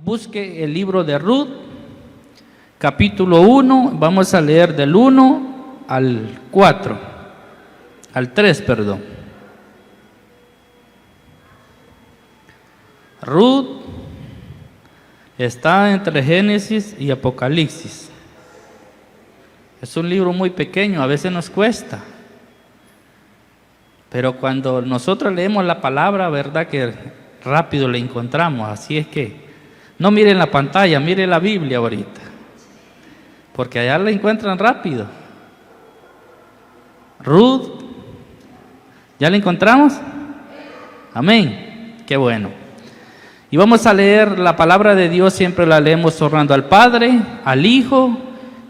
Busque el libro de Ruth, capítulo 1, vamos a leer del 1 al 4, al 3, perdón. Ruth está entre Génesis y Apocalipsis. Es un libro muy pequeño, a veces nos cuesta. Pero cuando nosotros leemos la palabra, verdad que rápido la encontramos. Así es que no miren la pantalla, miren la Biblia ahorita, porque allá la encuentran rápido. Ruth, ¿ya la encontramos? Amén, qué bueno. Y vamos a leer la palabra de Dios, siempre la leemos honrando al Padre, al Hijo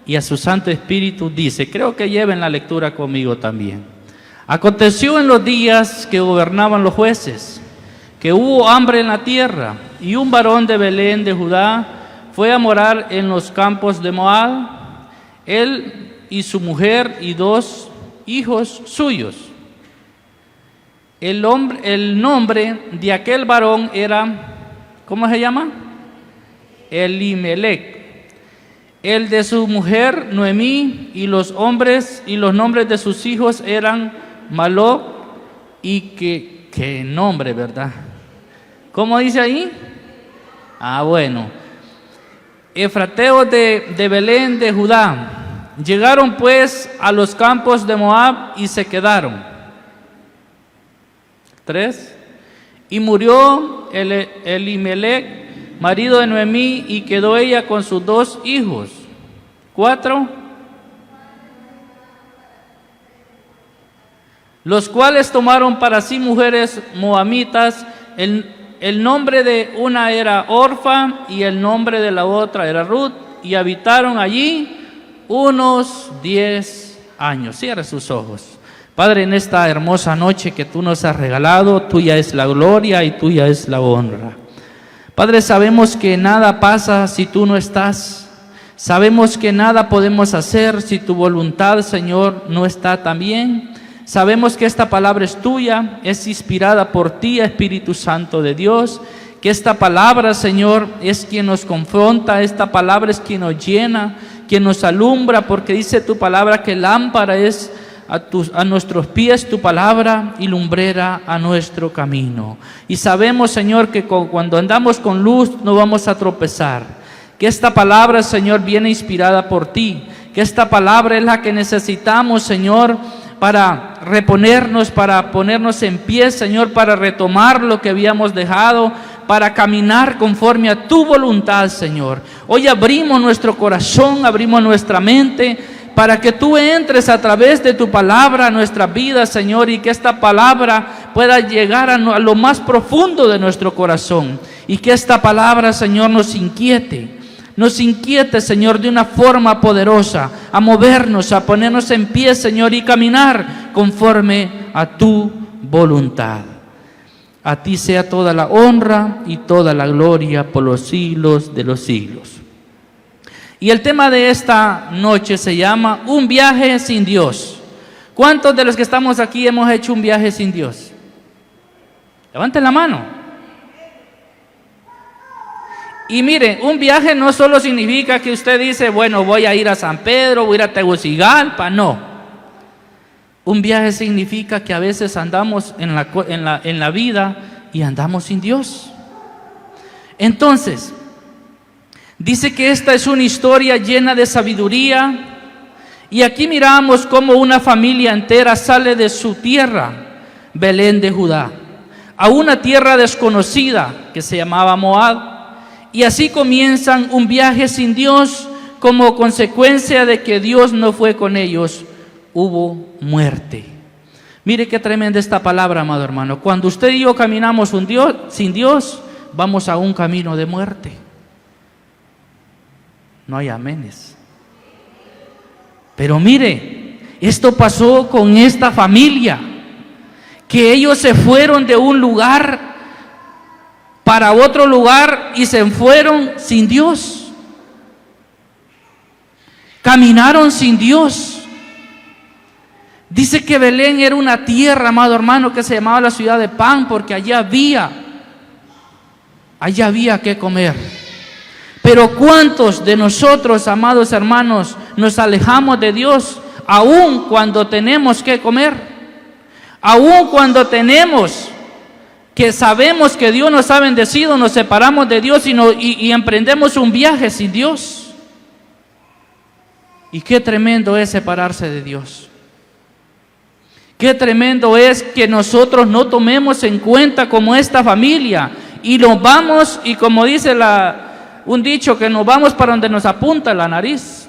y a su Santo Espíritu. Dice, creo que lleven la lectura conmigo también. Aconteció en los días que gobernaban los jueces, que hubo hambre en la tierra, y un varón de Belén de Judá fue a morar en los campos de Moab, él y su mujer y 2 hijos suyos. El nombre de aquel varón era, ¿cómo se llama? Elimelec. El de su mujer Noemí, y los nombres de sus hijos eran Maló y qué nombre, ¿verdad? ¿Cómo dice ahí? Bueno. Efrateos de Belén de Judá. Llegaron pues a los campos de Moab y se quedaron. 3. Y murió Elimelec, marido de Noemí, y quedó ella con sus 2 hijos. 4. Los cuales tomaron para sí mujeres moabitas. El nombre de una era Orfa y el nombre de la otra era Ruth, y habitaron allí unos 10 años. Cierre sus ojos. Padre, en esta hermosa noche que tú nos has regalado, tuya es la gloria y tuya es la honra. Padre, sabemos que nada pasa si tú no estás. Sabemos que nada podemos hacer si tu voluntad, Señor, no está también. Sabemos que esta palabra es tuya, es inspirada por ti, Espíritu Santo de Dios, que esta palabra, Señor, es quien nos confronta, esta palabra es quien nos llena, quien nos alumbra, porque dice tu palabra que lámpara es a nuestros pies tu palabra y lumbrera a nuestro camino. Y sabemos, Señor, que cuando andamos con luz no vamos a tropezar, que esta palabra, Señor, viene inspirada por ti, que esta palabra es la que necesitamos, Señor, para reponernos, para ponernos en pie, Señor, para retomar lo que habíamos dejado, para caminar conforme a tu voluntad, Señor. Hoy abrimos nuestro corazón, abrimos nuestra mente, para que tú entres a través de tu palabra a nuestra vida, Señor, y que esta palabra pueda llegar a lo más profundo de nuestro corazón, y que esta palabra, Señor, nos inquiete, Señor, de una forma poderosa, a movernos, a ponernos en pie, Señor, y caminar conforme a tu voluntad. A ti sea toda la honra y toda la gloria por los siglos de los siglos. Y el tema de esta noche se llama Un viaje sin Dios. ¿Cuántos de los que estamos aquí hemos hecho un viaje sin Dios? Levanten la mano. Y mire, un viaje no solo significa que usted dice, bueno, voy a ir a San Pedro, voy a ir a Tegucigalpa, no. Un viaje significa que a veces andamos en la vida y andamos sin Dios. Entonces, dice que esta es una historia llena de sabiduría, y aquí miramos cómo una familia entera sale de su tierra, Belén de Judá, a una tierra desconocida que se llamaba Moab. Y así comienzan un viaje sin Dios como consecuencia de que Dios no fue con ellos. Hubo muerte. Mire qué tremenda esta palabra, amado hermano. Cuando usted y yo caminamos sin Dios, vamos a un camino de muerte. No hay amenes. Pero mire, esto pasó con esta familia, que ellos se fueron de un lugar para otro lugar y se fueron sin Dios. Caminaron sin Dios. Dice que Belén era una tierra, amado hermano, que se llamaba la ciudad de pan, porque allá había que comer. Pero ¿cuántos de nosotros, amados hermanos, nos alejamos de Dios aún cuando tenemos que comer? Aún cuando tenemos que sabemos que Dios nos ha bendecido, nos separamos de Dios y emprendemos un viaje sin Dios. Y qué tremendo es separarse de Dios. Qué tremendo es que nosotros no tomemos en cuenta como esta familia y nos vamos, y como dice un dicho, que nos vamos para donde nos apunta la nariz.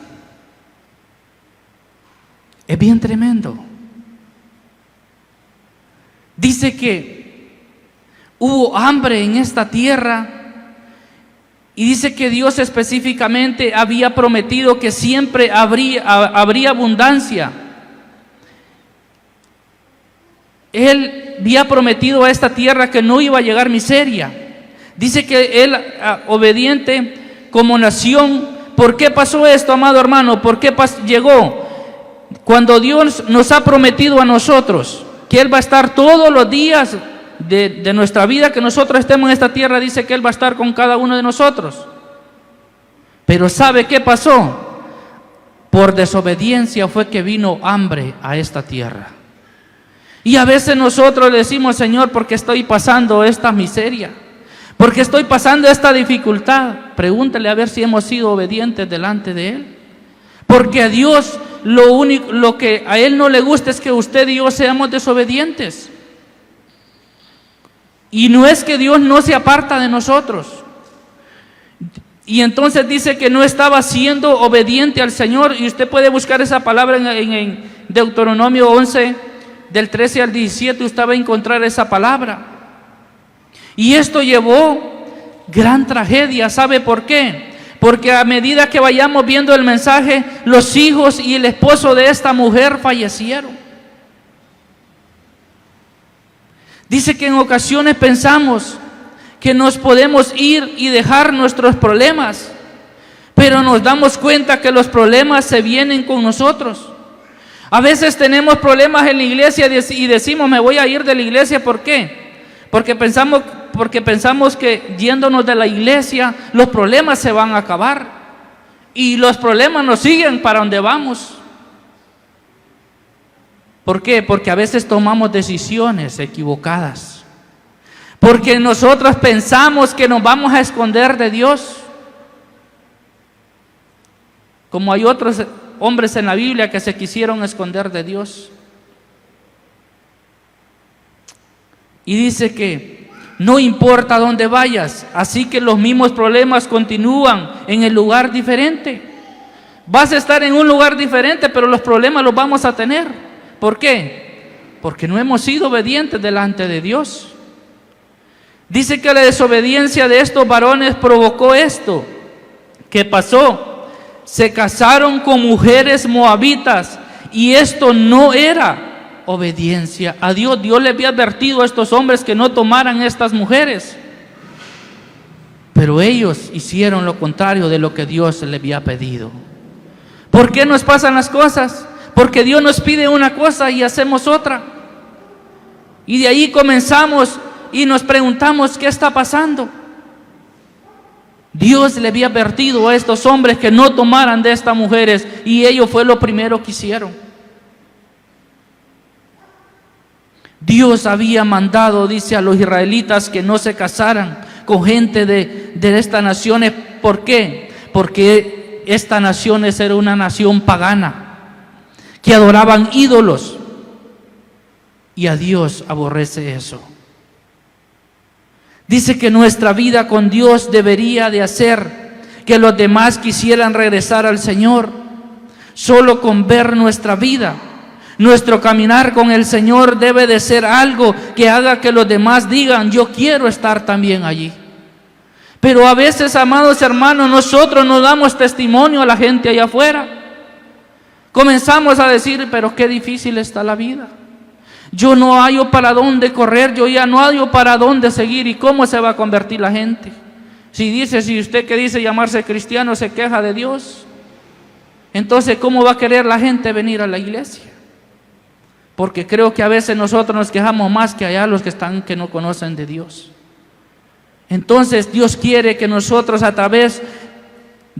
Es bien tremendo. Dice que hubo hambre en esta tierra y dice que Dios específicamente había prometido que siempre habría abundancia. Él había prometido a esta tierra que no iba a llegar miseria. Dice que Él, obediente como nación. ¿Por qué pasó esto, amado hermano? ¿Por qué llegó? Cuando Dios nos ha prometido a nosotros que Él va a estar todos los días de nuestra vida que nosotros estemos en esta tierra, dice que Él va a estar con cada uno de nosotros. Pero ¿sabe qué pasó? Por desobediencia fue que vino hambre a esta tierra. Y a veces nosotros le decimos: Señor, ¿por qué estoy pasando esta miseria? ¿Por qué estoy pasando esta dificultad? Pregúntele a ver si hemos sido obedientes delante de Él. Porque a Dios lo que a Él no le gusta es que usted y yo seamos desobedientes. Y no es que Dios no se aparta de nosotros. Y entonces dice que no estaba siendo obediente al Señor. Y usted puede buscar esa palabra en Deuteronomio 11, del 13 al 17, usted va a encontrar esa palabra. Y esto llevó gran tragedia. ¿Sabe por qué? Porque a medida que vayamos viendo el mensaje, los hijos y el esposo de esta mujer fallecieron. Dice que en ocasiones pensamos que nos podemos ir y dejar nuestros problemas, pero nos damos cuenta que los problemas se vienen con nosotros. A veces tenemos problemas en la iglesia y decimos: me voy a ir de la iglesia. ¿Por qué? Porque pensamos que yéndonos de la iglesia los problemas se van a acabar, y los problemas nos siguen para donde vamos. ¿Por qué? Porque a veces tomamos decisiones equivocadas, porque nosotros pensamos que nos vamos a esconder de Dios, como hay otros hombres en la Biblia que se quisieron esconder de Dios. Y dice que no importa dónde vayas, así que los mismos problemas continúan en el lugar diferente. Vas a estar en un lugar diferente, pero los problemas los vamos a tener. ¿Por qué? Porque no hemos sido obedientes delante de Dios. Dice que la desobediencia de estos varones provocó esto. ¿Qué pasó? Se casaron con mujeres moabitas, y esto no era obediencia a Dios. Dios le había advertido a estos hombres que no tomaran estas mujeres, pero ellos hicieron lo contrario de lo que Dios le había pedido. ¿Por qué nos pasan las cosas? Porque Dios nos pide una cosa y hacemos otra, y de ahí comenzamos y nos preguntamos: ¿qué está pasando? Dios le había advertido a estos hombres que no tomaran de estas mujeres, y ellos fue lo primero que hicieron. Dios había mandado, dice, a los israelitas que no se casaran con gente de estas naciones. ¿Por qué? Porque esta nación era una nación pagana, que adoraban ídolos, y a Dios aborrece eso. Dice que nuestra vida con Dios debería de hacer que los demás quisieran regresar al Señor. Solo con ver nuestra vida, nuestro caminar con el Señor debe de ser algo que haga que los demás digan: yo quiero estar también allí. Pero a veces, amados hermanos, nosotros no damos testimonio a la gente allá afuera. Comenzamos a decir: pero qué difícil está la vida. Yo no hallo para dónde correr, yo ya no hallo para dónde seguir. ¿Y cómo se va a convertir la gente? Si usted que dice llamarse cristiano se queja de Dios, entonces ¿cómo va a querer la gente venir a la iglesia? Porque creo que a veces nosotros nos quejamos más que allá los que no conocen de Dios. Entonces Dios quiere que nosotros, a través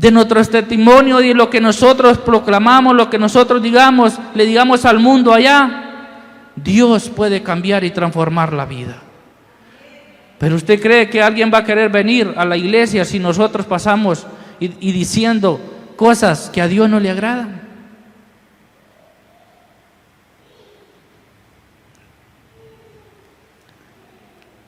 de nuestro testimonio, de lo que nosotros proclamamos, lo que nosotros digamos, le digamos al mundo allá, Dios puede cambiar y transformar la vida. Pero ¿usted cree que alguien va a querer venir a la iglesia si nosotros pasamos y diciendo cosas que a Dios no le agradan?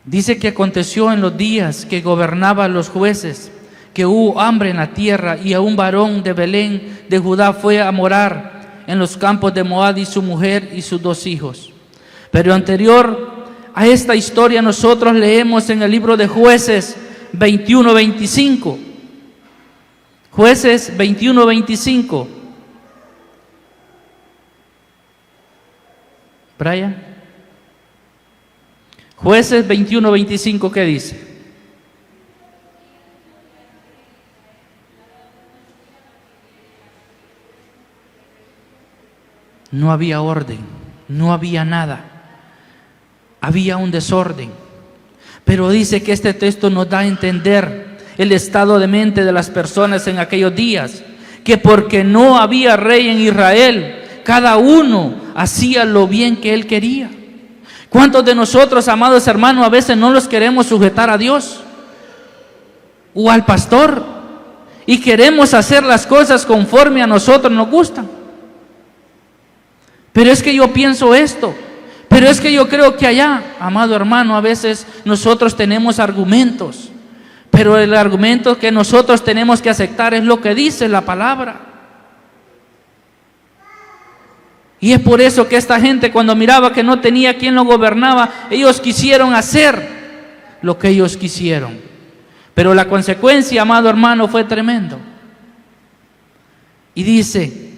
Dice que aconteció en los días que gobernaban los jueces, que hubo hambre en la tierra, y a un varón de Belén de Judá fue a morar en los campos de Moab, y su mujer y sus 2 hijos. Pero anterior a esta historia nosotros leemos en el libro de Jueces 21-25. Jueces 21-25. Brian. Jueces 21-25, ¿qué dice? No había orden, no había nada, había un desorden. Pero dice que este texto nos da a entender el estado de mente de las personas en aquellos días, que porque no había rey en Israel, cada uno hacía lo bien que él quería. ¿Cuántos de nosotros, amados hermanos, a veces no los queremos sujetar a Dios o al pastor y queremos hacer las cosas conforme a nosotros nos gustan? Pero es que yo pienso esto, pero es que yo creo que allá, amado hermano, a veces nosotros tenemos argumentos, pero el argumento que nosotros tenemos que aceptar es lo que dice la palabra. Y es por eso que esta gente, cuando miraba que no tenía quien lo gobernaba, ellos quisieron hacer lo que ellos quisieron. Pero la consecuencia, amado hermano, fue tremendo. Y dice,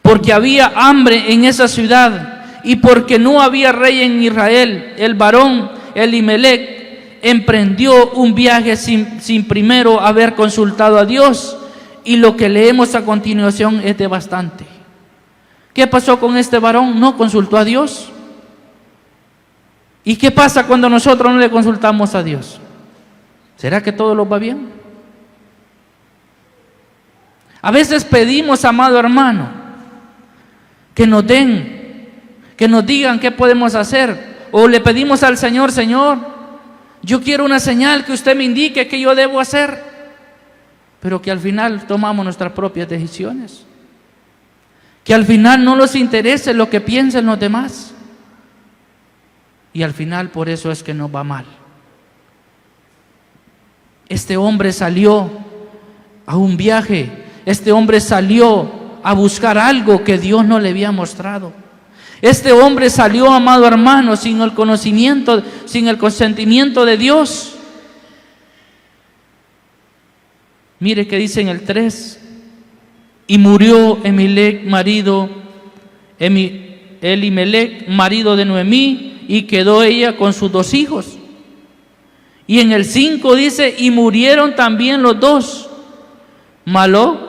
porque había hambre en esa ciudad y porque no había rey en Israel, el varón Elimelec emprendió un viaje sin primero haber consultado a Dios. Y lo que leemos a continuación es devastante. ¿Qué pasó con este varón? No consultó a Dios. ¿Y qué pasa cuando nosotros no le consultamos a Dios? ¿Será que todo lo va bien? A veces pedimos, amado hermano, que nos den, que nos digan qué podemos hacer. O le pedimos al Señor, Señor, yo quiero una señal que usted me indique que yo debo hacer. Pero que al final tomamos nuestras propias decisiones. Que al final no nos interese lo que piensen los demás. Y al final por eso es que nos va mal. Este hombre salió a un viaje. Este hombre salió a buscar algo que Dios no le había mostrado. Este hombre salió, amado hermano, sin el conocimiento, sin el consentimiento de Dios. Mire que dice en el 3. Y murió Elimelec, marido de Noemí, y quedó ella con sus 2 hijos. Y en el 5 dice, y murieron también los 2, Maló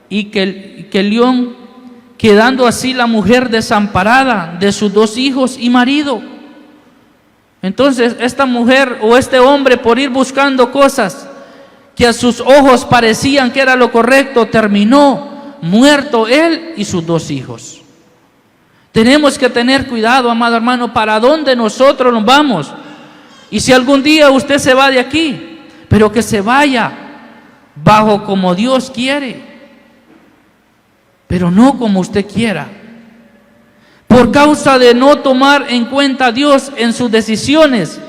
y Kelión, quedando así la mujer desamparada de sus 2 hijos y marido. Entonces esta mujer o este hombre, por ir buscando cosas que a sus ojos parecían que era lo correcto, terminó muerto él y sus 2 hijos. Tenemos que tener cuidado, amado hermano, para dónde nosotros nos vamos. Y si algún día usted se va de aquí, pero que se vaya bajo como Dios quiere, pero no como usted quiera. Por causa de no tomar en cuenta a Dios en sus decisiones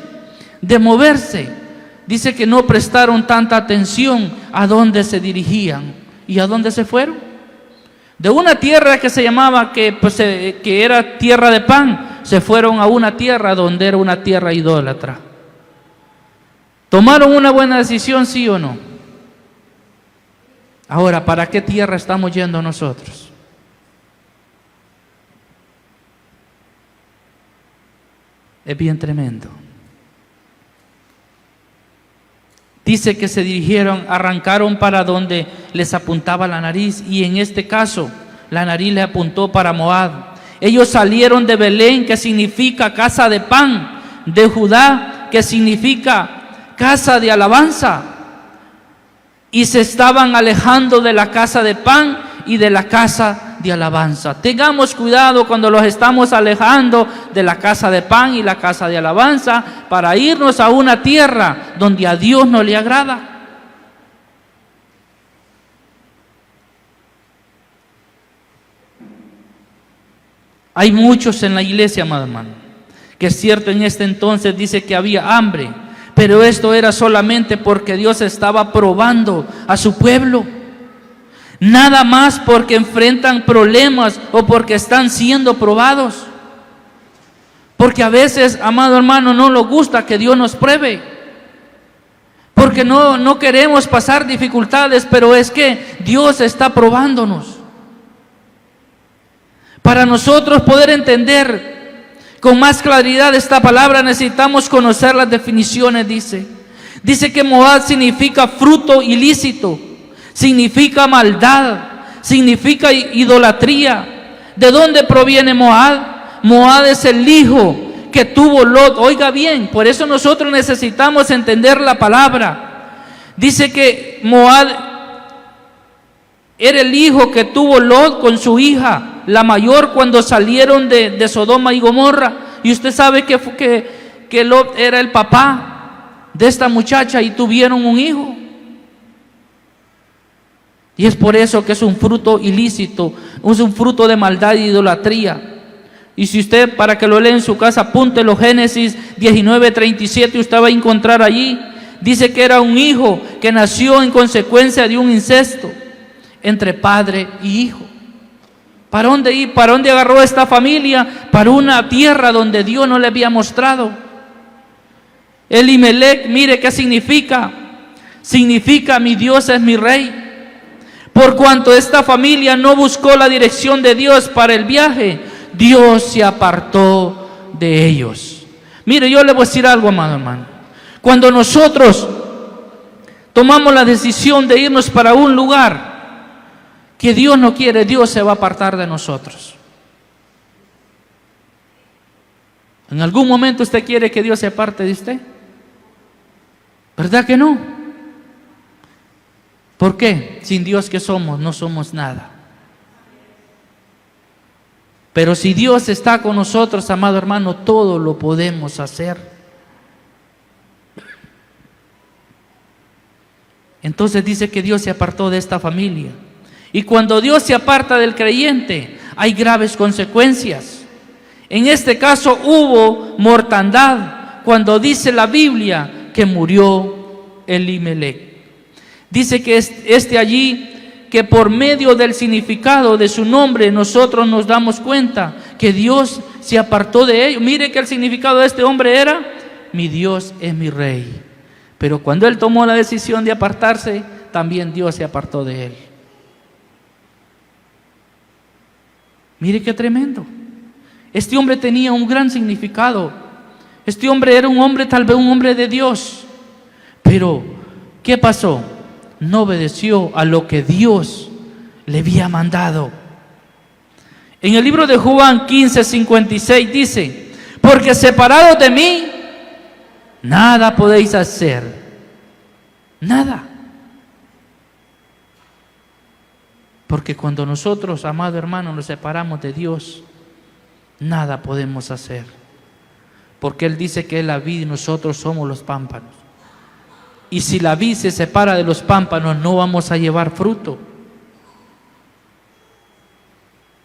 de moverse, dice que no prestaron tanta atención a dónde se dirigían y a dónde se fueron. De una tierra que se llamaba, que era tierra de pan, se fueron a una tierra donde era una tierra idólatra. ¿Tomaron una buena decisión, sí o no? Ahora, ¿para qué tierra estamos yendo nosotros? Es bien tremendo. Dice que se dirigieron, arrancaron para donde les apuntaba la nariz, y en este caso la nariz les apuntó para Moab. Ellos salieron de Belén, que significa casa de pan, de Judá, que significa casa de alabanza. y se estaban alejando de la casa de pan y de la casa de alabanza. Tengamos cuidado cuando los estamos alejando de la casa de pan y la casa de alabanza para irnos a una tierra donde a Dios no le agrada. Hay muchos en la iglesia, amado hermano, que es cierto, en este entonces dice que había hambre, pero esto era solamente porque Dios estaba probando a su pueblo. Nada más porque enfrentan problemas o porque están siendo probados. Porque a veces, amado hermano, no nos gusta que Dios nos pruebe. Porque no queremos pasar dificultades, pero es que Dios está probándonos. Para nosotros poder entender con más claridad esta palabra, necesitamos conocer las definiciones. Dice que Moab significa fruto ilícito, significa maldad, significa idolatría. ¿De dónde proviene Moab? Moab es el hijo que tuvo Lot. Oiga bien, por eso nosotros necesitamos entender la palabra. Dice que Moab era el hijo que tuvo Lot con su hija, la mayor, cuando salieron de Sodoma y Gomorra. Y usted sabe que Lot era el papá de esta muchacha y tuvieron un hijo. Y es por eso que es un fruto ilícito, es un fruto de maldad e idolatría. Y si usted, para que lo lea en su casa, apúntelo, Génesis 19:37, usted va a encontrar allí. Dice que era un hijo que nació en consecuencia de un incesto entre padre y hijo. ¿Para dónde ir? ¿Para dónde agarró esta familia? Para una tierra donde Dios no le había mostrado. Elimelech, mire qué significa. Significa: mi Dios es mi rey. Por cuanto esta familia no buscó la dirección de Dios para el viaje, Dios se apartó de ellos. Mire, yo le voy a decir algo, amado hermano. Cuando nosotros tomamos la decisión de irnos para un lugar que Dios no quiere, Dios se va a apartar de nosotros. ¿En algún momento usted quiere que Dios se aparte de usted? ¿Verdad que no? ¿Por qué? Sin Dios, ¿qué somos? No somos nada. Pero si Dios está con nosotros, amado hermano, todo lo podemos hacer. Entonces dice que Dios se apartó de esta familia. Y cuando Dios se aparta del creyente, hay graves consecuencias. En este caso hubo mortandad, cuando dice la Biblia que murió Elimelech. Dice que allí, que por medio del significado de su nombre, nosotros nos damos cuenta que Dios se apartó de ellos. Mire que el significado de este hombre era: mi Dios es mi rey. Pero cuando él tomó la decisión de apartarse, también Dios se apartó de él. Mire qué tremendo. Este hombre tenía un gran significado. Este hombre era un hombre, tal vez un hombre de Dios. Pero, ¿qué pasó? No obedeció a lo que Dios le había mandado. En el libro de Juan 15:56 dice: porque separados de mí, nada podéis hacer. Nada. Porque cuando nosotros, amado hermano, nos separamos de Dios, nada podemos hacer. Porque Él dice que es la vid y nosotros somos los pámpanos. Y si la vid se separa de los pámpanos, no vamos a llevar fruto.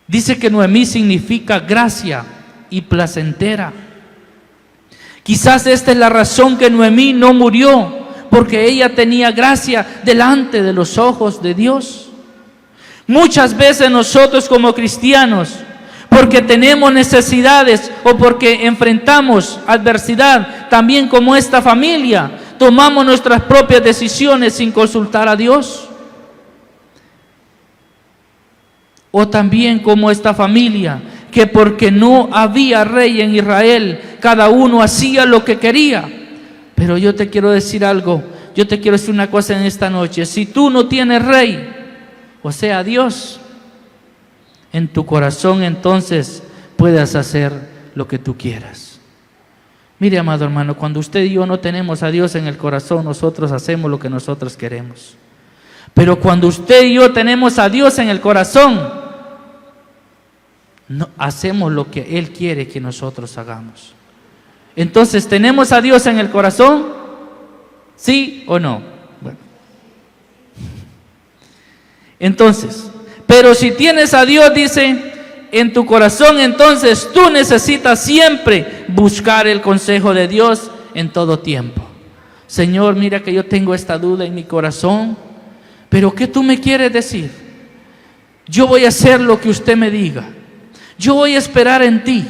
Dice que Noemí significa gracia y placentera. Quizás esta es la razón que Noemí no murió, porque ella tenía gracia delante de los ojos de Dios. Muchas veces nosotros como cristianos, porque tenemos necesidades o porque enfrentamos adversidad, también como esta familia, tomamos nuestras propias decisiones sin consultar a Dios. O también como esta familia, que porque no había rey en Israel, cada uno hacía lo que quería. Pero yo te quiero decir algo, yo te quiero decir una cosa en esta noche: si tú no tienes rey, o sea Dios, en tu corazón, entonces puedas hacer lo que tú quieras. Mire, amado hermano, cuando usted y yo no tenemos a Dios en el corazón, nosotros hacemos lo que nosotros queremos. Pero cuando usted y yo tenemos a Dios en el corazón, no, hacemos lo que Él quiere que nosotros hagamos. Entonces, ¿tenemos a Dios en el corazón? ¿Sí o no? Bueno. Entonces, pero si tienes a Dios, dice, en tu corazón, entonces tú necesitas siempre buscar el consejo de Dios en todo tiempo. Señor, mira que yo tengo esta duda en mi corazón, pero ¿qué tú me quieres decir? Yo voy a hacer lo que usted me diga. Yo voy a esperar en ti.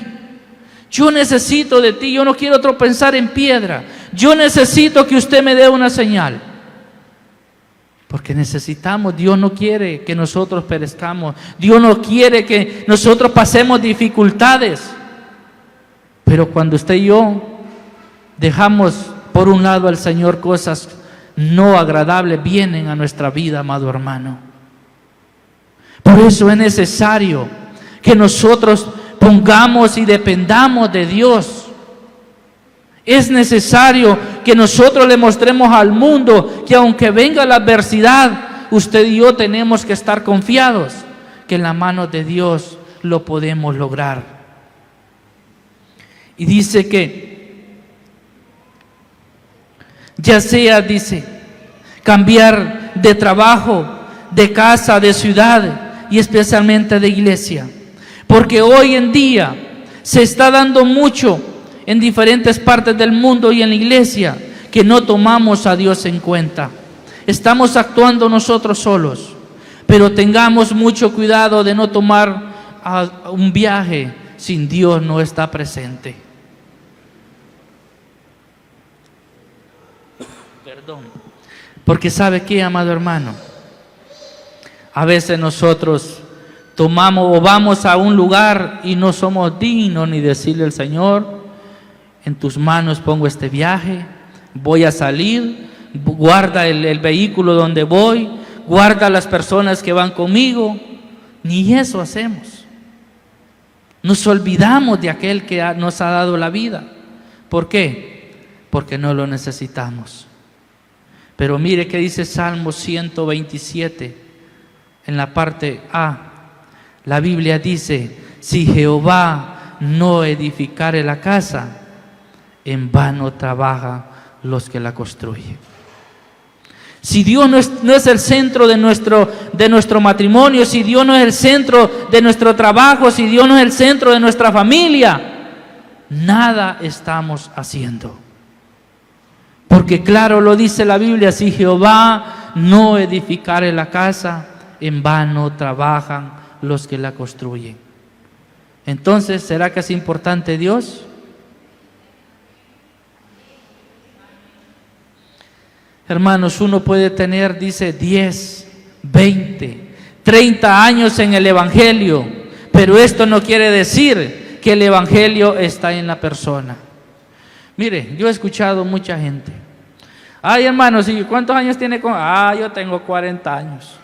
Yo necesito de ti. Yo no quiero tropezar en piedra. Yo necesito que usted me dé una señal. Porque necesitamos. Dios no quiere que nosotros perezcamos. Dios no quiere que nosotros pasemos dificultades. Pero cuando usted y yo dejamos por un lado al Señor, cosas no agradables vienen a nuestra vida, amado hermano. Por eso es necesario que nosotros pongamos y dependamos de Dios. Es necesario que nosotros le mostremos al mundo que aunque venga la adversidad, usted y yo tenemos que estar confiados que en la mano de Dios lo podemos lograr. Y dice que ya sea, dice, cambiar de trabajo, de casa, de ciudad y especialmente de iglesia. Porque hoy en día se está dando mucho en diferentes partes del mundo y en la iglesia que no tomamos a Dios en cuenta. Estamos actuando nosotros solos, pero tengamos mucho cuidado de no tomar un viaje sin Dios no está presente. Perdón. Porque ¿sabe qué, amado hermano? A veces nosotros tomamos o vamos a un lugar y no somos dignos ni decirle al Señor, en tus manos pongo este viaje, voy a salir, guarda el vehículo donde voy, guarda las personas que van conmigo. Ni eso hacemos. Nos olvidamos de aquel que nos ha dado la vida. ¿Por qué? Porque no lo necesitamos. Pero mire que dice Salmo 127 en la parte A. La Biblia dice, si Jehová no edificare la casa, en vano trabaja los que la construyen. Si Dios no es el centro de nuestro matrimonio, si Dios no es el centro de nuestro trabajo, si Dios no es el centro de nuestra familia, nada estamos haciendo. Porque claro lo dice la Biblia, si Jehová no edificare la casa, en vano trabajan los que la construyen. Entonces, ¿será que es importante Dios? Hermanos, uno puede tener, dice, 10, 20, 30 años en el Evangelio, pero esto no quiere decir que el Evangelio está en la persona. Mire, yo he escuchado mucha gente. Ay, hermanos, ¿y cuántos años tiene? Yo tengo 40 años.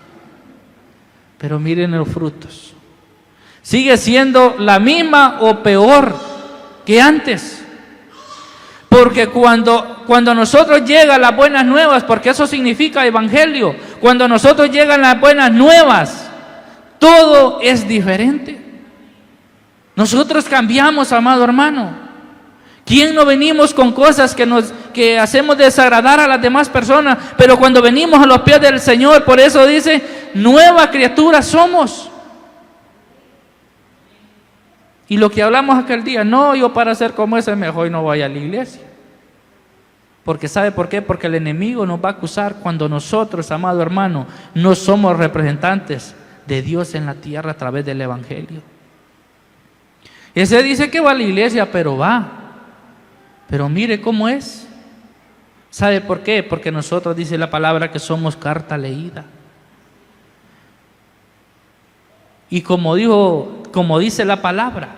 Pero miren los frutos. Sigue siendo la misma o peor que antes. Porque cuando nosotros llegan las buenas nuevas, porque eso significa evangelio, cuando nosotros llegan las buenas nuevas, todo es diferente. Nosotros cambiamos, amado hermano. ¿Quién no venimos con cosas que hacemos desagradar a las demás personas? Pero cuando venimos a los pies del Señor, por eso dice, nueva criatura somos. Y lo que hablamos aquel día, no, yo para ser como ese mejor no voy a la iglesia. Porque ¿sabe por qué? Porque el enemigo nos va a acusar cuando nosotros, amado hermano, no somos representantes de Dios en la tierra a través del Evangelio. Ese dice que va a la iglesia, pero va. Pero mire cómo es. ¿Sabe por qué? Porque nosotros, dice la palabra, que somos carta leída. Y como dice la palabra,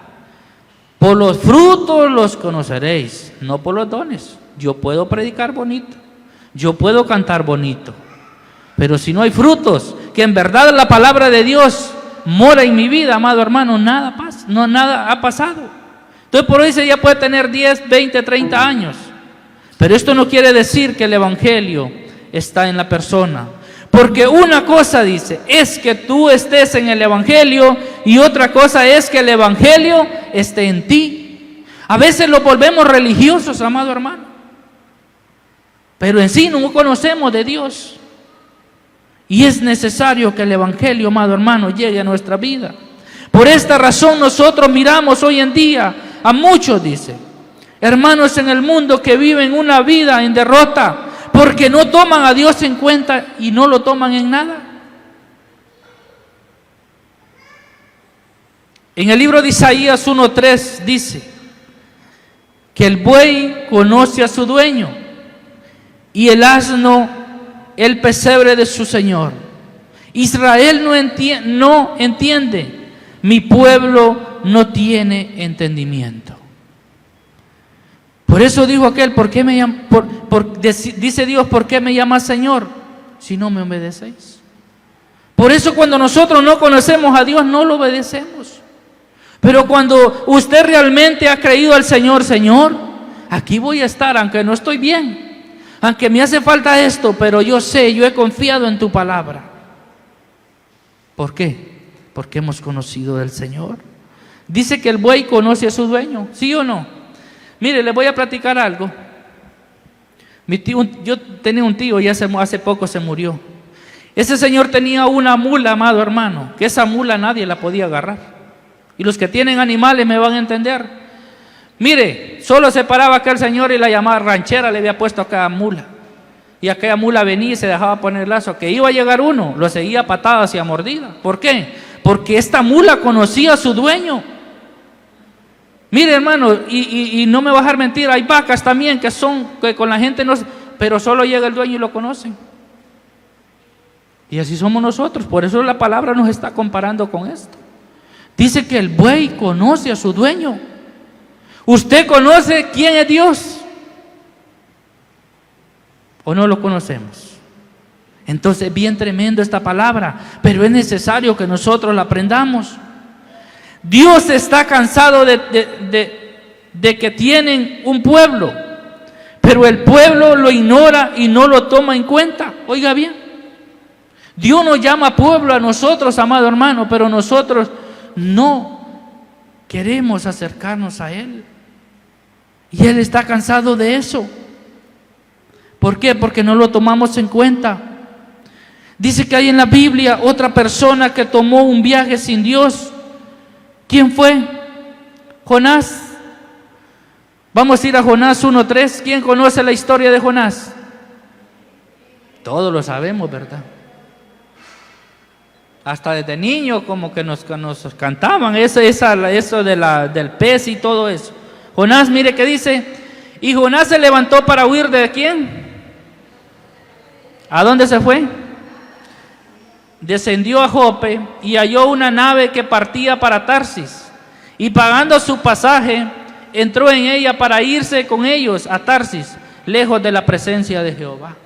por los frutos los conoceréis, no por los dones. Yo puedo predicar bonito, yo puedo cantar bonito, pero si no hay frutos, que en verdad la palabra de Dios mora en mi vida, amado hermano, nada pasa, nada ha pasado. Entonces por eso ya puede tener 10, 20, 30 años. Pero esto no quiere decir que el Evangelio está en la persona. Porque una cosa dice, es que tú estés en el Evangelio y otra cosa es que el Evangelio esté en ti. A veces lo volvemos religiosos, amado hermano, pero en sí no conocemos de Dios. Y es necesario que el Evangelio, amado hermano, llegue a nuestra vida. Por esta razón nosotros miramos hoy en día a muchos, dice, hermanos en el mundo que viven una vida en derrota, porque no toman a Dios en cuenta y no lo toman en nada. En el libro de Isaías 1:3 dice que el buey conoce a su dueño y el asno el pesebre de su señor. Israel no entiende, mi pueblo no tiene entendimiento. Por eso dijo aquel, ¿por qué me dice Dios, ¿por qué me llamas Señor si no me obedecéis? Por eso cuando nosotros no conocemos a Dios no lo obedecemos. Pero cuando usted realmente ha creído al Señor, Señor, aquí voy a estar aunque no estoy bien, aunque me hace falta esto, pero yo sé, yo he confiado en tu palabra. ¿Por qué? Porque hemos conocido del Señor. Dice que el buey conoce a su dueño, ¿sí o no? Mire, les voy a platicar algo. Yo tenía un tío y hace poco se murió. Ese señor tenía una mula, amado hermano, que esa mula nadie la podía agarrar. Y los que tienen animales me van a entender. Mire, solo se paraba aquel señor y la llamaba ranchera, le había puesto a cada mula. Y aquella mula venía y se dejaba poner el lazo. Que iba a llegar uno, lo seguía a patadas y a mordida. ¿Por qué? Porque esta mula conocía a su dueño. Mire, hermano, y no me va a dejar mentir, hay vacas también que con la gente no, pero solo llega el dueño y lo conocen. Y así somos nosotros, por eso la palabra nos está comparando con esto. Dice que el buey conoce a su dueño. ¿Usted conoce quién es Dios? ¿O no lo conocemos? Entonces, bien tremendo esta palabra, pero es necesario que nosotros la aprendamos. Dios está cansado de que tienen un pueblo, pero el pueblo lo ignora y no lo toma en cuenta. Oiga bien, Dios nos llama pueblo a nosotros, amado hermano, pero nosotros no queremos acercarnos a Él. Y Él está cansado de eso. ¿Por qué? Porque no lo tomamos en cuenta. Dice que hay en la Biblia otra persona que tomó un viaje sin Dios. ¿Quién fue? Jonás. Vamos a ir a Jonás 1:3. ¿Quién conoce la historia de Jonás? Todos lo sabemos, ¿verdad? Hasta desde niño como que nos cantaban eso del pez y todo eso. Jonás, mire qué dice. Y Jonás se levantó para huir ¿de quién? ¿A dónde se fue? Descendió a Jope y halló una nave que partía para Tarsis, y pagando su pasaje entró en ella para irse con ellos a Tarsis, lejos de la presencia de Jehová.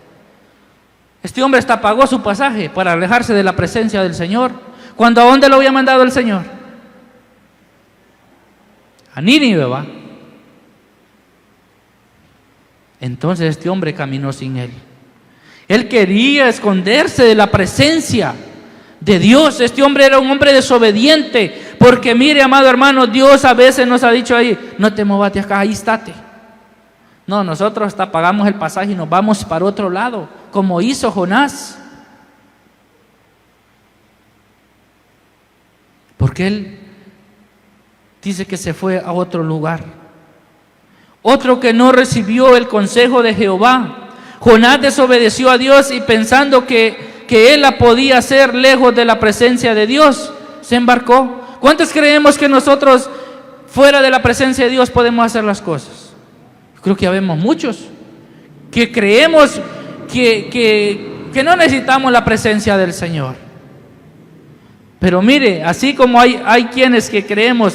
Este hombre hasta pagó su pasaje para alejarse de la presencia del Señor. ¿Cuándo a dónde lo había mandado el Señor? A Nínive, ¿va? Entonces este hombre caminó sin él. Él quería esconderse de la presencia de Dios. Este hombre era un hombre desobediente, porque mire, amado hermano, Dios a veces nos ha dicho ahí, no te movas de acá, ahí estate. No, nosotros hasta pagamos el pasaje y nos vamos para otro lado, como hizo Jonás. Porque él dice que se fue a otro lugar. Otro que no recibió el consejo de Jehová. Jonás desobedeció a Dios y pensando que él la podía hacer lejos de la presencia de Dios, se embarcó. ¿Cuántos creemos que nosotros fuera de la presencia de Dios podemos hacer las cosas? Creo que habemos muchos que creemos que no necesitamos la presencia del Señor. Pero mire, así como hay quienes que creemos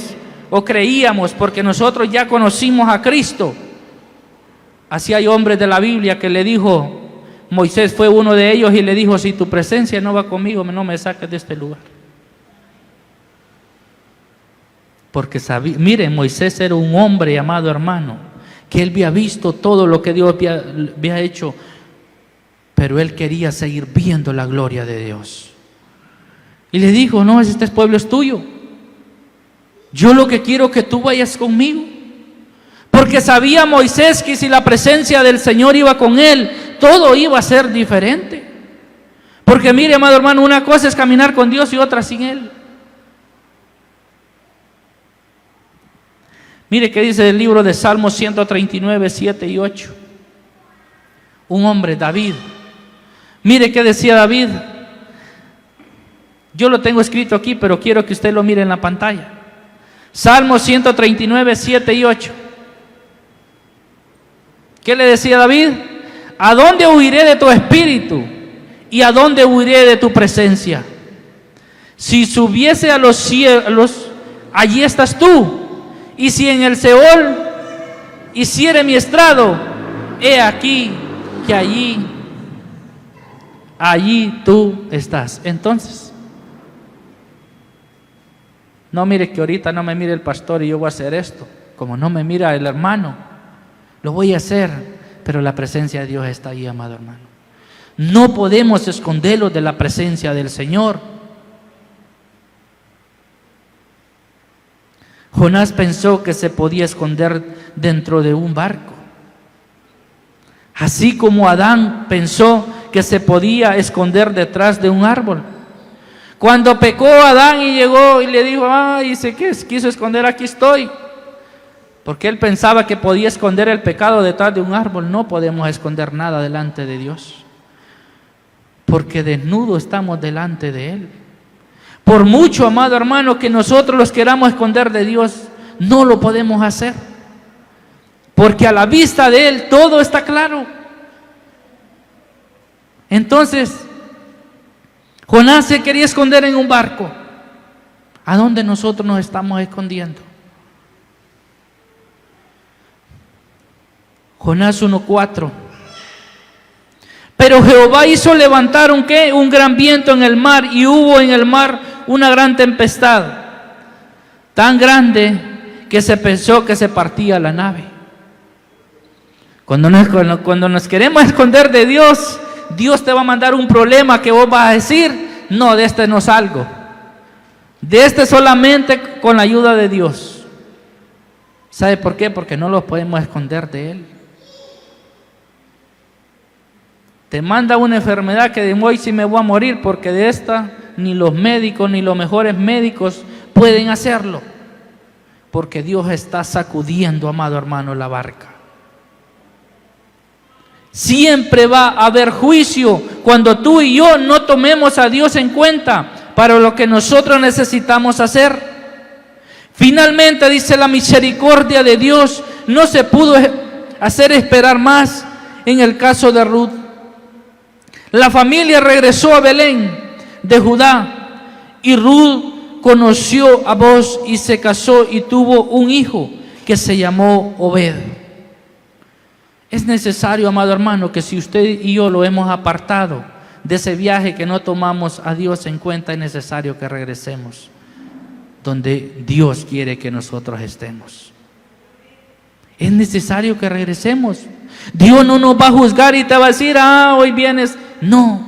o creíamos porque nosotros ya conocimos a Cristo, así hay hombres de la Biblia que le dijo, Moisés fue uno de ellos y le dijo, si tu presencia no va conmigo, no me saques de este lugar. Porque mire, Moisés era un hombre, amado hermano, que él había visto todo lo que Dios había hecho, pero él quería seguir viendo la gloria de Dios. Y le dijo: no, este pueblo es tuyo. Yo lo que quiero es que tú vayas conmigo. Porque sabía Moisés que si la presencia del Señor iba con él, todo iba a ser diferente. Porque mire, amado hermano, una cosa es caminar con Dios y otra sin Él. Mire qué dice el libro de Salmos 139, 7 y 8. Un hombre, David. Mire qué decía David. Yo lo tengo escrito aquí, pero quiero que usted lo mire en la pantalla. Salmos 139, 7 y 8. ¿Qué le decía David? ¿A dónde huiré de tu espíritu? ¿Y a dónde huiré de tu presencia? Si subiese a los cielos, allí estás tú. Y si en el Seol hiciere mi estrado, he aquí que allí tú estás. Entonces, no mire que ahorita no me mire el pastor y yo voy a hacer esto. Como no me mira el hermano, lo voy a hacer, pero la presencia de Dios está ahí, amado hermano. No podemos esconderlo de la presencia del Señor. Jonás pensó que se podía esconder dentro de un barco, así como Adán pensó que se podía esconder detrás de un árbol. Cuando pecó Adán y llegó y le dijo: ay, se quiso esconder, aquí estoy. Porque él pensaba que podía esconder el pecado detrás de un árbol. No podemos esconder nada delante de Dios, porque desnudo estamos delante de Él. Por mucho, amado hermano, que nosotros los queramos esconder de Dios, no lo podemos hacer, porque a la vista de Él todo está claro. Entonces, Jonás se quería esconder en un barco. ¿A dónde nosotros nos estamos escondiendo? Jonás 1:4. Pero Jehová hizo levantar un gran viento en el mar, y hubo en el mar una gran tempestad, tan grande que se pensó que se partía la nave. Cuando nos queremos esconder de Dios, Dios te va a mandar un problema que vos vas a decir: no, de este no salgo. De este solamente con la ayuda de Dios. ¿Sabe por qué? Porque no los podemos esconder de Él. Te manda una enfermedad que de hoy sí me voy a morir, porque de esta ni los médicos ni los mejores médicos pueden hacerlo, porque Dios está sacudiendo, amado hermano, la barca. Siempre va a haber juicio cuando tú y yo no tomemos a Dios en cuenta para lo que nosotros necesitamos hacer. Finalmente, dice, la misericordia de Dios no se pudo hacer esperar más en el caso de Ruth. La familia regresó a Belén de Judá, y Ruth conoció a Boaz y se casó y tuvo un hijo que se llamó Obed. Es necesario, amado hermano, que si usted y yo lo hemos apartado de ese viaje, que no tomamos a Dios en cuenta, es necesario que regresemos donde Dios quiere que nosotros estemos. Es necesario que regresemos. Dios no nos va a juzgar y te va a decir: hoy vienes. No,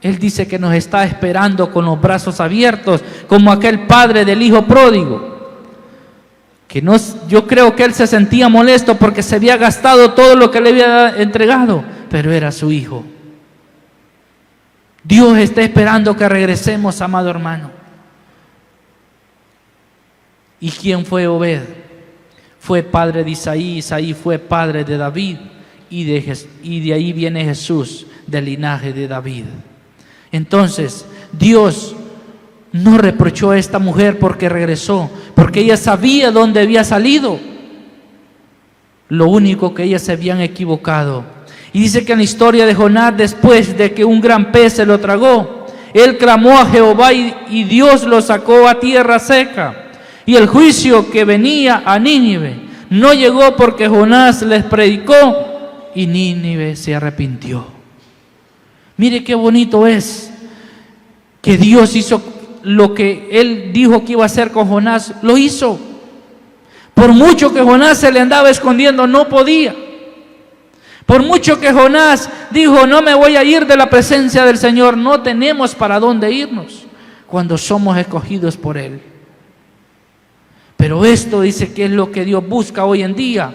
Él dice que nos está esperando con los brazos abiertos, como aquel padre del hijo pródigo, que yo creo que él se sentía molesto porque se había gastado todo lo que le había entregado, pero era su hijo. Dios está esperando que regresemos, amado hermano. ¿Y quién fue Obed? Fue padre de Isaí, Isaí fue padre de David, y de ahí viene Jesús, del linaje de David. Entonces, Dios no reprochó a esta mujer porque regresó, porque ella sabía dónde había salido. Lo único que ellas se habían equivocado. Y dice que en la historia de Jonás, después de que un gran pez se lo tragó, él clamó a Jehová y Dios lo sacó a tierra seca. Y el juicio que venía a Nínive no llegó porque Jonás les predicó y Nínive se arrepintió. Mire qué bonito es que Dios hizo lo que Él dijo que iba a hacer con Jonás, lo hizo. Por mucho que Jonás se le andaba escondiendo, no podía. Por mucho que Jonás dijo, no me voy a ir de la presencia del Señor, no tenemos para dónde irnos cuando somos escogidos por Él. Pero esto dice que es lo que Dios busca hoy en día,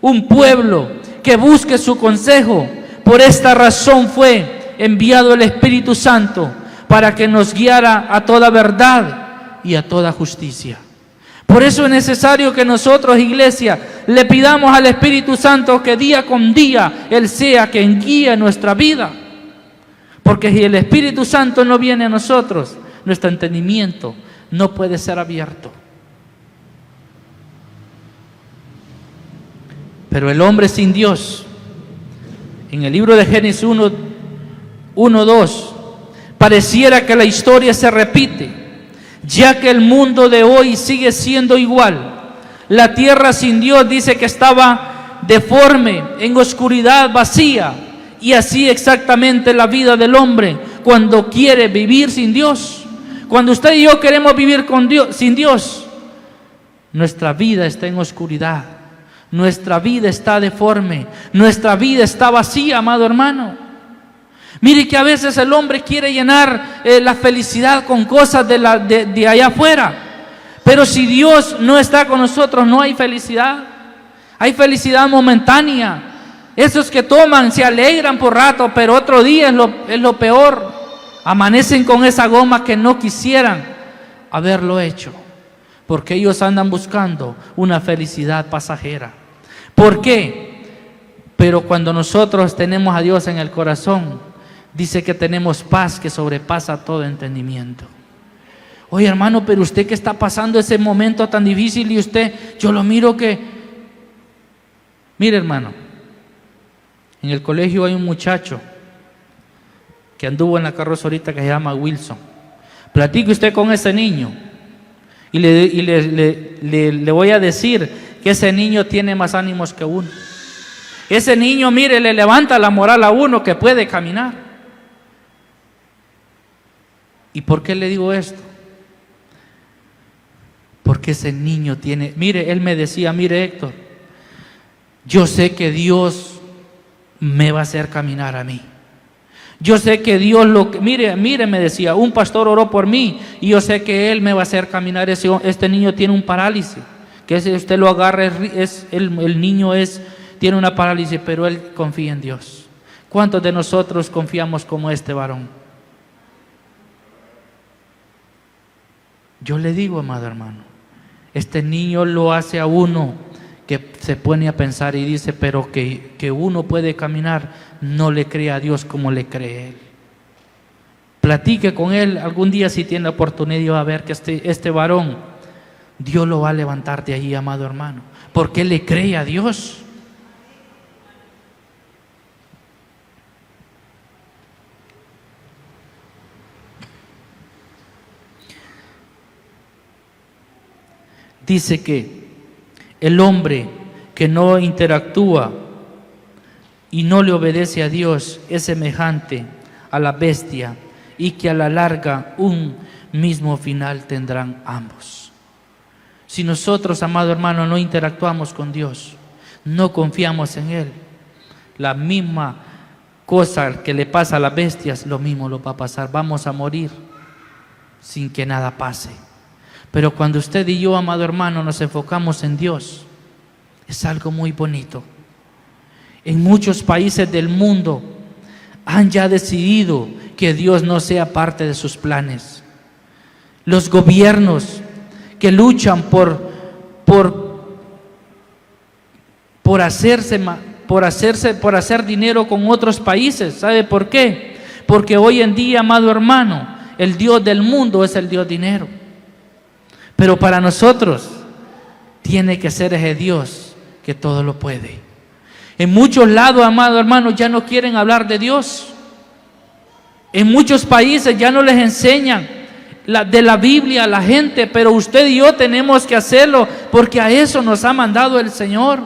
un pueblo que busque su consejo. Por esta razón fue enviado el Espíritu Santo para que nos guiara a toda verdad y a toda justicia. Por eso es necesario que nosotros, iglesia, le pidamos al Espíritu Santo que día con día Él sea quien guíe nuestra vida. Porque si el Espíritu Santo no viene a nosotros, nuestro entendimiento no puede ser abierto. Pero el hombre sin Dios, en el libro de Génesis 1:2, pareciera que la historia se repite, ya que el mundo de hoy sigue siendo igual. La tierra sin Dios dice que estaba deforme, en oscuridad, vacía, y así exactamente la vida del hombre cuando quiere vivir sin Dios. Cuando usted y yo queremos vivir sin Dios, nuestra vida está en oscuridad, nuestra vida está deforme, nuestra vida está vacía, amado hermano. Mire que a veces el hombre quiere llenar la felicidad con cosas de allá afuera, pero si Dios no está con nosotros, no hay felicidad. Hay felicidad momentánea. Esos que toman se alegran por rato, pero otro día es lo peor. Amanecen con esa goma que no quisieran haberlo hecho, porque ellos andan buscando una felicidad pasajera. ¿Por qué? Pero cuando nosotros tenemos a Dios en el corazón, dice que tenemos paz que sobrepasa todo entendimiento. Oye, hermano, pero usted que está pasando ese momento tan difícil y usted, yo lo miro que... Mire, hermano, en el colegio hay un muchacho que anduvo en la carroza ahorita que se llama Wilson. Platique usted con ese niño y le voy a decir que ese niño tiene más ánimos que uno. Ese niño, mire, le levanta la moral a uno que puede caminar. ¿Y por qué le digo esto? Porque ese niño tiene, mire, él me decía, mire Héctor, yo sé que Dios me va a hacer caminar a mí. Yo sé que Dios mire, me decía, un pastor oró por mí y yo sé que Él me va a hacer caminar. Este niño tiene un parálisis, que si usted lo agarra, el niño tiene una parálisis, pero él confía en Dios. ¿Cuántos de nosotros confiamos como este varón? Yo le digo, amado hermano, este niño lo hace a uno que se pone a pensar y dice, pero que uno puede caminar, no le cree a Dios como le cree él. Platique con él algún día si tiene la oportunidad y va a ver que este varón, Dios lo va a levantar de allí, amado hermano, porque él le cree a Dios. Dice que el hombre que no interactúa y no le obedece a Dios es semejante a la bestia y que a la larga un mismo final tendrán ambos. Si nosotros, amado hermano, no interactuamos con Dios, no confiamos en Él, la misma cosa que le pasa a las bestias, lo mismo lo va a pasar. Vamos a morir sin que nada pase. Pero cuando usted y yo, amado hermano, nos enfocamos en Dios, es algo muy bonito. En muchos países del mundo han ya decidido que Dios no sea parte de sus planes. Los gobiernos que luchan por hacer dinero con otros países. ¿Sabe por qué? Porque hoy en día, amado hermano, el Dios del mundo es el Dios dinero. Pero para nosotros tiene que ser ese Dios que todo lo puede. En muchos lados, amado hermano, ya no quieren hablar de Dios. En muchos países ya no les enseñan de la Biblia a la gente, pero usted y yo tenemos que hacerlo porque a eso nos ha mandado el Señor.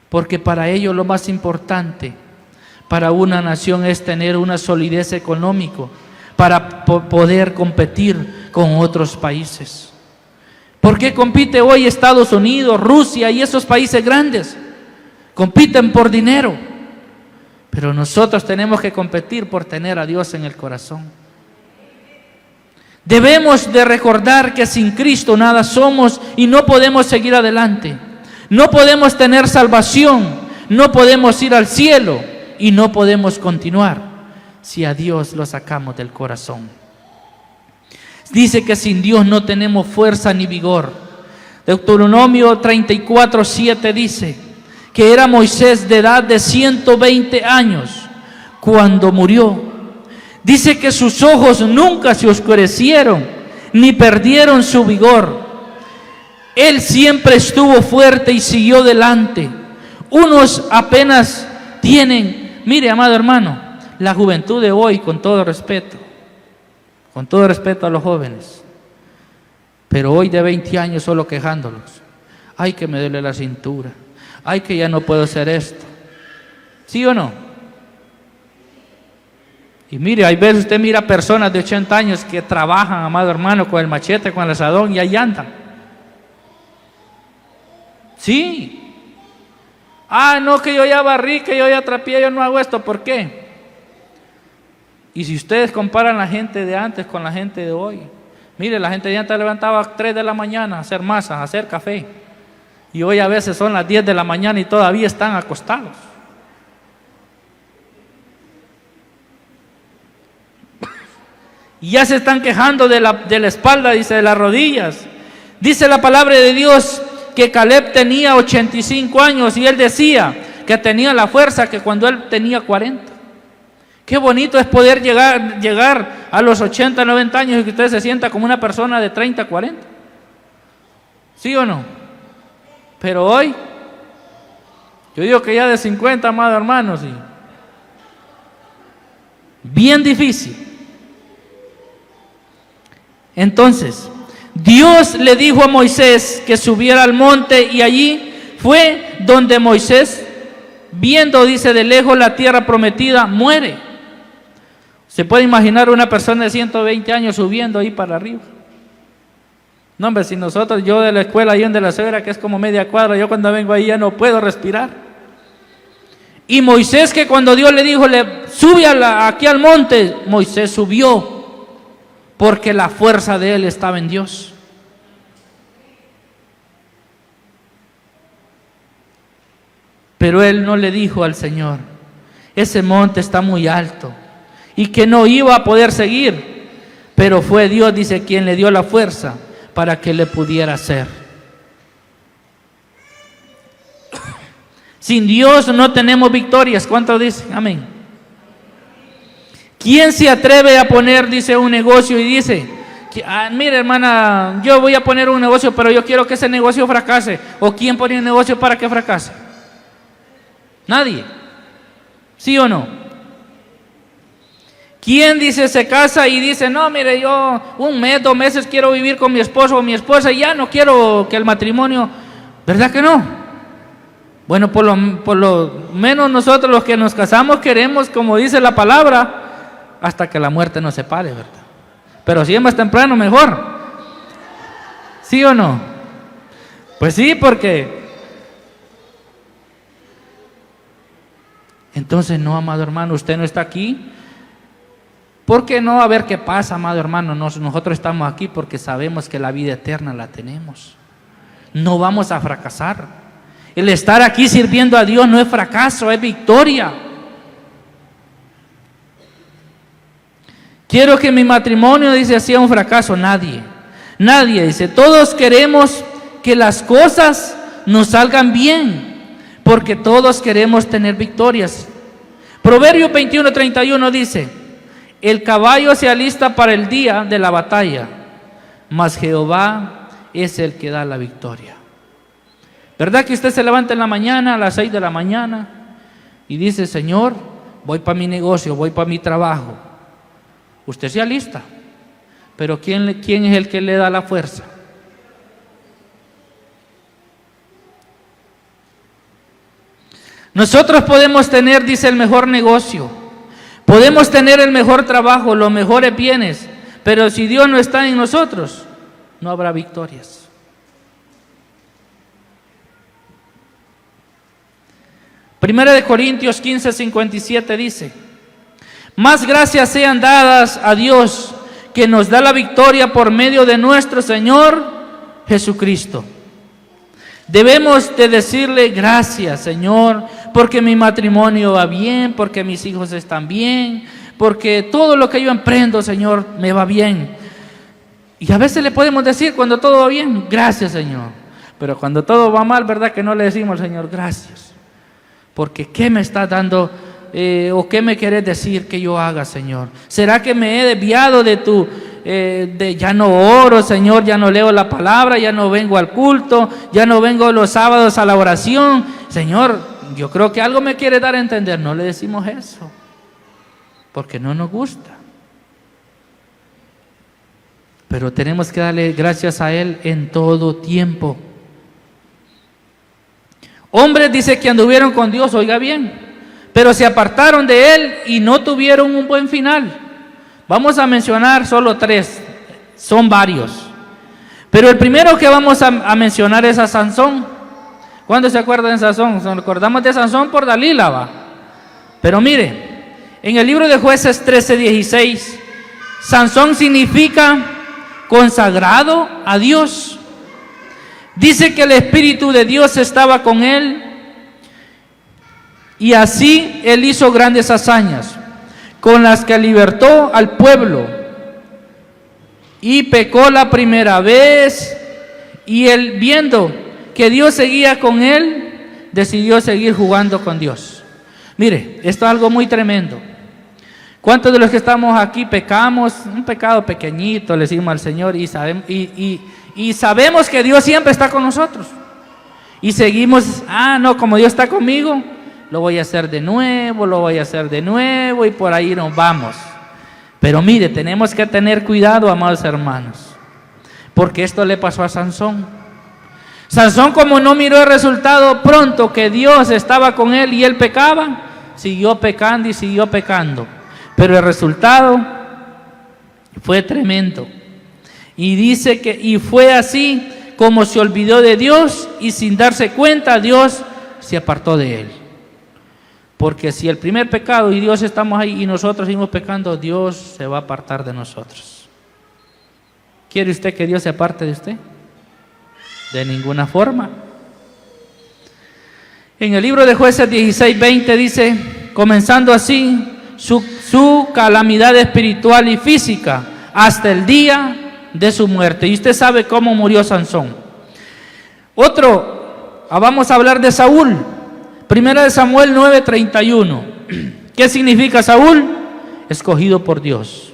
Porque para ello lo más importante para una nación es tener una solidez económica para poder competir con otros países. ¿Por qué compite hoy Estados Unidos, Rusia y esos países grandes? compiten por dinero, pero nosotros tenemos que competir por tener a Dios en el corazón. Debemos de recordar que sin Cristo nada somos y no podemos seguir adelante. No podemos tener salvación, no podemos ir al cielo y no podemos continuar si a Dios lo sacamos del corazón. Dice que sin Dios no tenemos fuerza ni vigor. Deuteronomio 34:7 dice que era Moisés de edad de 120 años cuando murió. Dice que sus ojos nunca se oscurecieron ni perdieron su vigor. Él siempre estuvo fuerte y siguió adelante. Unos apenas tienen, mire, amado hermano, la juventud de hoy, con todo respeto a los jóvenes, pero hoy de 20 años solo quejándolos. Ay, que me duele la cintura. Ay, que ya no puedo hacer esto. ¿Sí o no? Y mire, hay veces usted mira personas de 80 años que trabajan, amado hermano, con el machete, con el asadón y ahí andan. Sí. Ah, no, que yo ya barrí, que yo ya trapié, yo no hago esto. ¿Por qué? Y si ustedes comparan la gente de antes con la gente de hoy, mire, la gente de antes levantaba a 3 de la mañana a hacer masas, a hacer café. Y hoy a veces son las 10 de la mañana y todavía están acostados. Y ya se están quejando de la espalda, dice, de las rodillas. Dice la palabra de Dios que Caleb tenía 85 años y él decía que tenía la fuerza que cuando él tenía 40. Qué bonito es poder llegar a los 80, 90 años y que usted se sienta como una persona de 30, 40. ¿Sí o no? Pero hoy, yo digo que ya de 50, amado hermano, sí. Bien difícil. Entonces, Dios le dijo a Moisés que subiera al monte y allí fue donde Moisés, viendo, dice, de lejos la tierra prometida, muere. ¿Se puede imaginar una persona de 120 años subiendo ahí para arriba? No, hombre, si nosotros, yo de la escuela ahí donde la suegra, que es como media cuadra, yo cuando vengo ahí ya no puedo respirar. Y Moisés, que cuando Dios le dijo, sube aquí al monte, Moisés subió, porque la fuerza de él estaba en Dios. Pero él no le dijo al Señor, ese monte está muy alto, y que no iba a poder seguir, pero fue Dios, dice, quien le dio la fuerza para que le pudiera hacer. Sin Dios no tenemos victorias. ¿Cuántos dicen? Amén. ¿Quién se atreve a poner, dice, un negocio y dice, mire hermana, yo voy a poner un negocio, pero yo quiero que ese negocio fracase? ¿O quién pone un negocio para que fracase? Nadie. ¿Sí o no? ¿Quién, dice, se casa y dice, no, mire, yo 1 mes, 2 meses quiero vivir con mi esposo o mi esposa y ya no quiero que el matrimonio? ¿Verdad que no? Bueno, por lo menos nosotros los que nos casamos queremos, como dice la palabra, hasta que la muerte nos separe, ¿verdad? Pero si es más temprano, mejor. ¿Sí o no? Pues sí, porque entonces no, amado hermano, usted no está aquí. ¿Por qué no? A ver qué pasa, amado hermano. Nosotros estamos aquí porque sabemos que la vida eterna la tenemos. No vamos a fracasar. El estar aquí sirviendo a Dios no es fracaso, es victoria. Quiero que mi matrimonio, dice, sea un fracaso. Nadie, dice, todos queremos que las cosas nos salgan bien, porque todos queremos tener victorias. Proverbios 21:31 dice, el caballo se alista para el día de la batalla, mas Jehová es el que da la victoria. ¿Verdad que usted se levanta en la mañana, a las 6 de la mañana, y dice, Señor, voy para mi negocio, voy para mi trabajo? Usted se alista, pero ¿quién es el que le da la fuerza? Nosotros podemos tener, dice, el mejor negocio, podemos tener el mejor trabajo, los mejores bienes, pero si Dios no está en nosotros, no habrá victorias. Primera de Corintios 15:57 dice: más gracias sean dadas a Dios, que nos da la victoria por medio de nuestro Señor Jesucristo. Debemos de decirle gracias, Señor, porque mi matrimonio va bien, porque mis hijos están bien, porque todo lo que yo emprendo, Señor, me va bien. Y a veces le podemos decir cuando todo va bien, gracias, Señor. Pero cuando todo va mal, ¿verdad que no le decimos al Señor gracias? Porque ¿qué me estás dando o qué me quieres decir que yo haga, Señor? ¿Será que me he desviado de ya no oro, Señor, ya no leo la palabra, ya no vengo al culto, ya no vengo los sábados a la oración? Señor, yo creo que algo me quiere dar a entender. No le decimos eso, porque no nos gusta. Pero tenemos que darle gracias a Él en todo tiempo. Hombres, dice, que anduvieron con Dios, oiga bien, pero se apartaron de Él y no tuvieron un buen final. Vamos a mencionar solo 3, son varios. Pero el primero que vamos a mencionar es a Sansón. ¿Cuándo se acuerdan de Sansón? Nos acordamos de Sansón por Dalila, ¿va? Pero mire, en el libro de Jueces 13:16, Sansón significa consagrado a Dios. Dice que el Espíritu de Dios estaba con él y así él hizo grandes hazañas con las que libertó al pueblo, y pecó la primera vez, y él, viendo que Dios seguía con él, decidió seguir jugando con Dios. Mire, esto es algo muy tremendo. ¿Cuántos de los que estamos aquí pecamos? Un pecado pequeñito, le decimos al Señor, y sabemos que Dios siempre está con nosotros. Y seguimos, no, como Dios está conmigo, lo voy a hacer de nuevo, y por ahí nos vamos. Pero mire, tenemos que tener cuidado, amados hermanos, porque esto le pasó a Sansón. Sansón, como no miró el resultado pronto, que Dios estaba con él y él pecaba, siguió pecando y siguió pecando. Pero el resultado fue tremendo. Y dice que, y fue así como se olvidó de Dios, y sin darse cuenta, Dios se apartó de él. Porque si el primer pecado y Dios estamos ahí y nosotros seguimos pecando, Dios se va a apartar de nosotros. ¿Quiere usted que Dios se aparte de usted? De ninguna forma. En el libro de Jueces 16:20 dice, comenzando así su calamidad espiritual y física hasta el día de su muerte. Y usted sabe cómo murió Sansón. Vamos a hablar de Saúl. Primera de Samuel 9:31. ¿Qué significa Saúl? Escogido por Dios.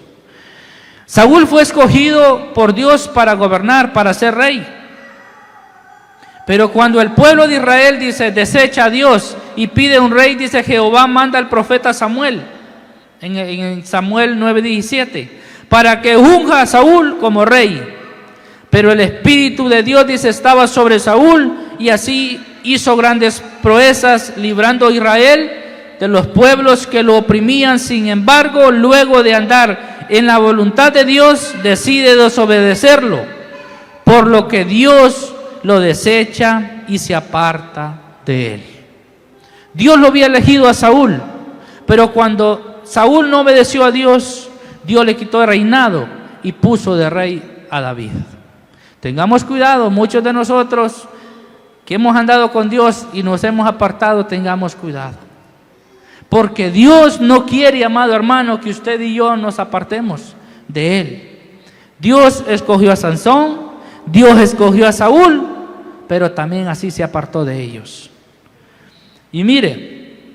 Saúl fue escogido por Dios para gobernar, para ser rey. Pero cuando el pueblo de Israel dice, desecha a Dios y pide un rey, dice, Jehová manda al profeta Samuel, en Samuel 9:17, para que unja a Saúl como rey. Pero el Espíritu de Dios, dice, estaba sobre Saúl, y así hizo grandes proezas, librando a Israel de los pueblos que lo oprimían. Sin embargo, luego de andar en la voluntad de Dios, decide desobedecerlo, por lo que Dios lo desecha y se aparta de él. Dios lo había elegido a Saúl, pero cuando Saúl no obedeció a Dios, Dios le quitó el reinado y puso de rey a David. Tengamos cuidado, muchos de nosotros que hemos andado con Dios y nos hemos apartado, tengamos cuidado. Porque Dios no quiere, amado hermano, que usted y yo nos apartemos de Él. Dios escogió a Sansón, Dios escogió a Saúl, pero también así se apartó de ellos. Y mire,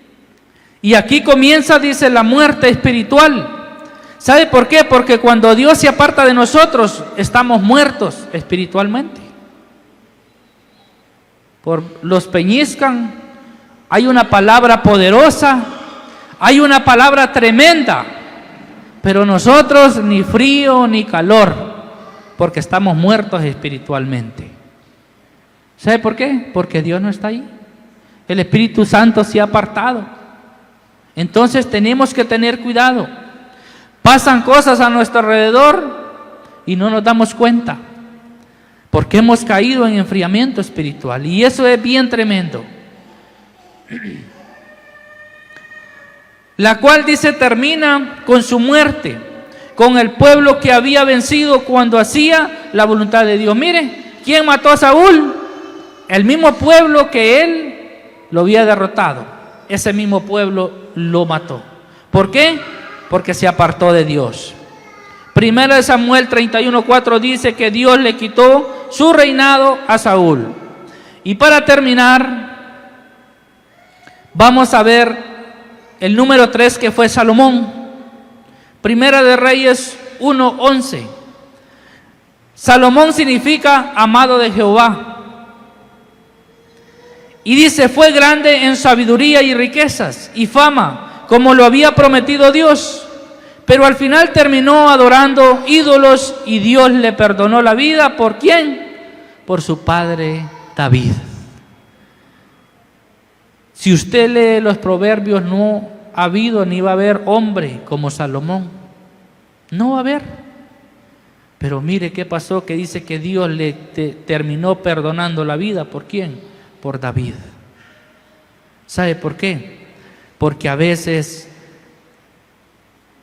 y aquí comienza, dice, la muerte espiritual. ¿Sabe por qué? Porque cuando Dios se aparta de nosotros, estamos muertos espiritualmente. Los peñiscan, hay una palabra poderosa, hay una palabra tremenda, pero nosotros ni frío ni calor, porque estamos muertos espiritualmente. ¿Sabe por qué? Porque Dios no está ahí. El Espíritu Santo se ha apartado. Entonces tenemos que tener cuidado. Pasan cosas a nuestro alrededor y no nos damos cuenta, porque hemos caído en enfriamiento espiritual, y eso es bien tremendo. la cual dice termina con su muerte, con el pueblo que había vencido cuando hacía la voluntad de Dios. Mire, ¿quién mató a Saúl? El mismo pueblo que él lo había derrotado. Ese mismo pueblo lo mató. ¿Por qué? Porque se apartó de Dios. Primera de Samuel 31:4 dice que Dios le quitó su reinado a Saúl. Y para terminar, vamos a ver el número 3, que fue Salomón. Primera de Reyes 1:11. Salomón significa amado de Jehová. Y dice, fue grande en sabiduría y riquezas y fama, como lo había prometido Dios. Pero al final terminó adorando ídolos y Dios le perdonó la vida. ¿Por quién? Por su padre David. Si usted lee los proverbios, no ha habido ni va a haber hombre como Salomón. No va a haber. Pero mire qué pasó, que dice que Dios le terminó perdonando la vida. ¿Por quién? Por David. ¿Sabe por qué? Porque a veces,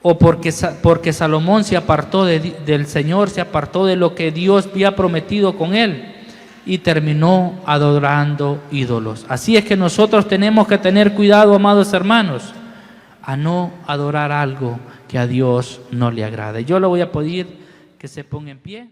o porque Salomón se apartó del Señor, se apartó de lo que Dios había prometido con él y terminó adorando ídolos. Así es que nosotros tenemos que tener cuidado, amados hermanos, a no adorar algo que a Dios no le agrade. Yo le voy a pedir que se ponga en pie.